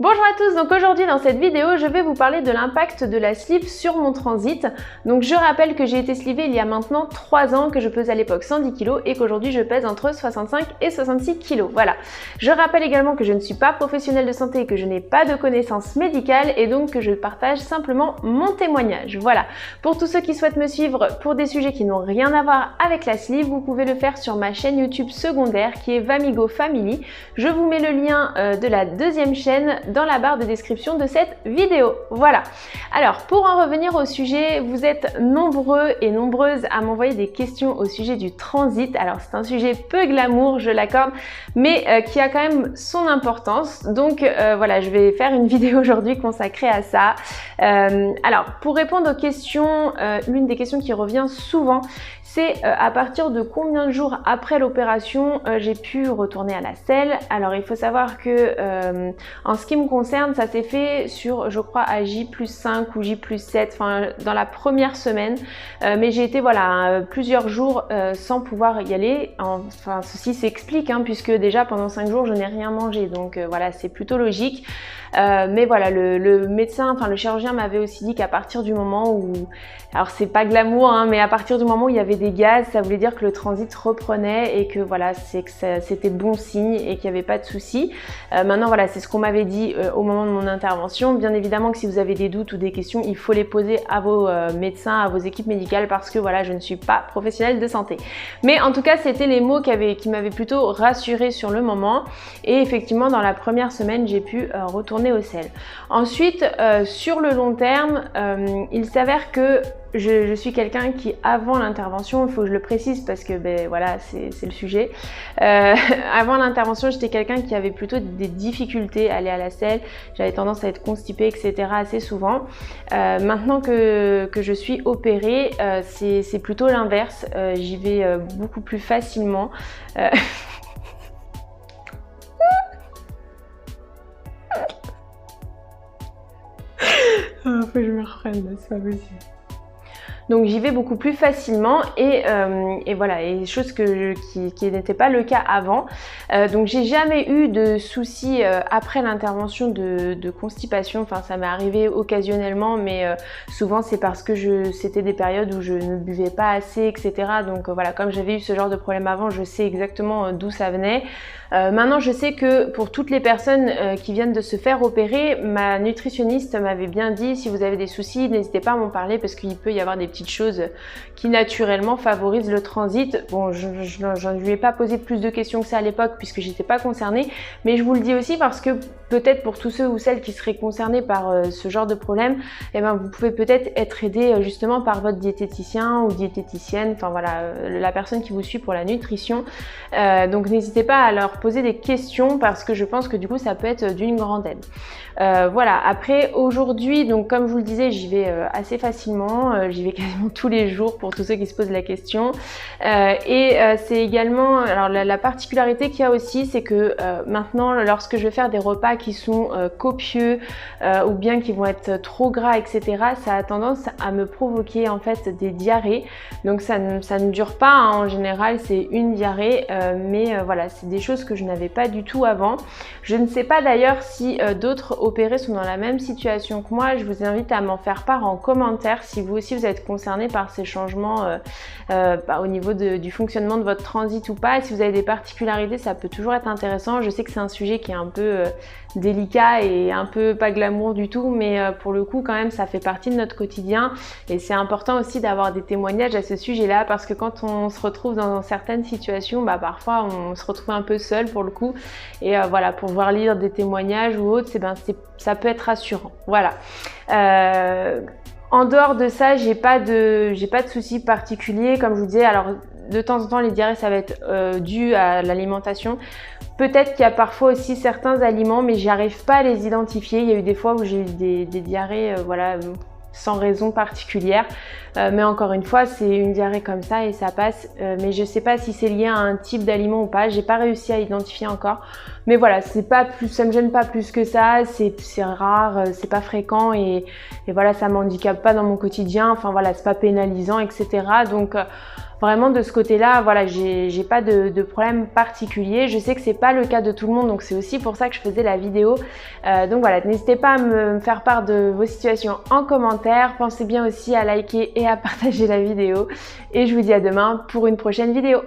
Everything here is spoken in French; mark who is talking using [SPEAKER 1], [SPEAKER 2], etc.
[SPEAKER 1] Bonjour à tous, donc aujourd'hui dans cette vidéo je vais vous parler de l'impact de la sleeve sur mon transit. Donc je rappelle que j'ai été slivée il y a maintenant 3 ans, que je pesais à l'époque 110 kg et qu'aujourd'hui je pèse entre 65 et 66 kg. Voilà. Je rappelle également que je ne suis pas professionnelle de santé et que je n'ai pas de connaissances médicales et donc que je partage simplement mon témoignage. Voilà. Pour tous ceux qui souhaitent me suivre pour des sujets qui n'ont rien à voir avec la sleeve, vous pouvez le faire sur ma chaîne YouTube secondaire qui est Vamigo Family. Je vous mets le lien de la deuxième chaîne dans la barre de description de cette vidéo. Voilà. Alors pour en revenir au sujet, vous êtes nombreux et nombreuses à m'envoyer des questions au sujet du transit. Alors c'est un sujet peu glamour, je l'accorde, mais qui a quand même son importance. Donc voilà, je vais faire une vidéo aujourd'hui consacrée à ça. Alors pour répondre aux questions, l'une des questions qui revient souvent, c'est à partir de combien de jours après l'opération j'ai pu retourner à la selle. Alors il faut savoir que en ce qui me concerne, ça s'est fait sur, je crois, à J+5 ou J+7, enfin dans la première semaine. Mais j'ai été voilà plusieurs jours sans pouvoir y aller. Enfin ceci s'explique puisque déjà pendant 5 jours je n'ai rien mangé, donc voilà, c'est plutôt logique. Mais voilà, le médecin, enfin le chirurgien m'avait aussi dit qu'à partir du moment où, alors c'est pas glamour, mais à partir du moment où il y avait des gaz, ça voulait dire que le transit reprenait et que voilà, c'était bon signe et qu'il n'y avait pas de souci. Maintenant voilà, c'est ce qu'on m'avait dit au moment de mon intervention. Bien évidemment que si vous avez des doutes ou des questions, il faut les poser à vos médecins, à vos équipes médicales, parce que voilà, je ne suis pas professionnelle de santé. Mais en tout cas, c'était les mots qui m'avaient plutôt rassurée sur le moment. Et effectivement, dans la première semaine, j'ai pu retourner au sel. Ensuite, sur le long terme, il s'avère que je suis quelqu'un qui, avant l'intervention, il faut que je le précise parce que ben voilà, c'est le sujet. Avant l'intervention, j'étais quelqu'un qui avait plutôt des difficultés à aller à la selle. J'avais tendance à être constipée, etc. assez souvent. Maintenant que je suis opérée, c'est plutôt l'inverse. J'y vais beaucoup plus facilement. Faut que je me reprenne, là, c'est pas possible. Donc j'y vais beaucoup plus facilement et voilà, et chose qui n'était pas le cas avant. Donc j'ai jamais eu de soucis après l'intervention de constipation. Enfin ça m'est arrivé occasionnellement, mais souvent c'est parce que c'était des périodes où je ne buvais pas assez, etc. Donc voilà, comme j'avais eu ce genre de problème avant, je sais exactement d'où ça venait. Maintenant je sais que pour toutes les personnes qui viennent de se faire opérer, ma nutritionniste m'avait bien dit, si vous avez des soucis, n'hésitez pas à m'en parler parce qu'il peut y avoir des petites choses qui naturellement favorisent le transit. Bon, je ne lui ai pas posé plus de questions que ça à l'époque puisque j'étais pas concernée, mais je vous le dis aussi parce que peut-être pour tous ceux ou celles qui seraient concernés par ce genre de problème, eh ben, vous pouvez peut-être être aidé justement par votre diététicien ou diététicienne, enfin voilà, la personne qui vous suit pour la nutrition. Donc n'hésitez pas à leur poser des questions parce que je pense que du coup ça peut être d'une grande aide. Voilà, après aujourd'hui, donc comme je vous le disais, j'y vais assez facilement, j'y vais quasiment tous les jours pour tous ceux qui se posent la question. C'est également, alors la particularité qu'il y a aussi, c'est que maintenant lorsque je vais faire des repas qui sont copieux ou bien qui vont être trop gras, etc., ça a tendance à me provoquer en fait des diarrhées. Donc ça ne dure pas, en général c'est une diarrhée, mais voilà, c'est des choses que je n'avais pas du tout avant. Je ne sais pas d'ailleurs si d'autres opérés sont dans la même situation que moi. Je vous invite à m'en faire part en commentaire si vous aussi vous êtes concerné par ces changements au niveau du fonctionnement de votre transit ou pas. Et si vous avez des particularités, ça peut toujours être intéressant. Je sais que c'est un sujet qui est un peu délicat et un peu pas glamour du tout, mais pour le coup quand même ça fait partie de notre quotidien et c'est important aussi d'avoir des témoignages à ce sujet-là parce que quand on se retrouve dans certaines situations, parfois on se retrouve un peu seul pour le coup et voilà, pour pouvoir lire des témoignages ou autres, ça peut être rassurant. Voilà. En dehors de ça, j'ai pas de soucis particuliers, comme je vous disais. Alors de temps en temps, les diarrhées ça va être dû à l'alimentation. Peut-être qu'il y a parfois aussi certains aliments, mais j'arrive pas à les identifier. Il y a eu des fois où j'ai eu des diarrhées, voilà, sans raison particulière. Mais encore une fois, c'est une diarrhée comme ça et ça passe. Mais je sais pas si c'est lié à un type d'aliment ou pas. J'ai pas réussi à identifier encore. Mais voilà, c'est pas plus, ça me gêne pas plus que ça, c'est rare, c'est pas fréquent et voilà, ça m'handicape pas dans mon quotidien, enfin voilà, c'est pas pénalisant, etc. Donc vraiment de ce côté-là, voilà, j'ai pas de problème particulier. Je sais que c'est pas le cas de tout le monde, donc c'est aussi pour ça que je faisais la vidéo. Donc voilà, n'hésitez pas à me faire part de vos situations en commentaire. Pensez bien aussi à liker et à partager la vidéo. Et je vous dis à demain pour une prochaine vidéo.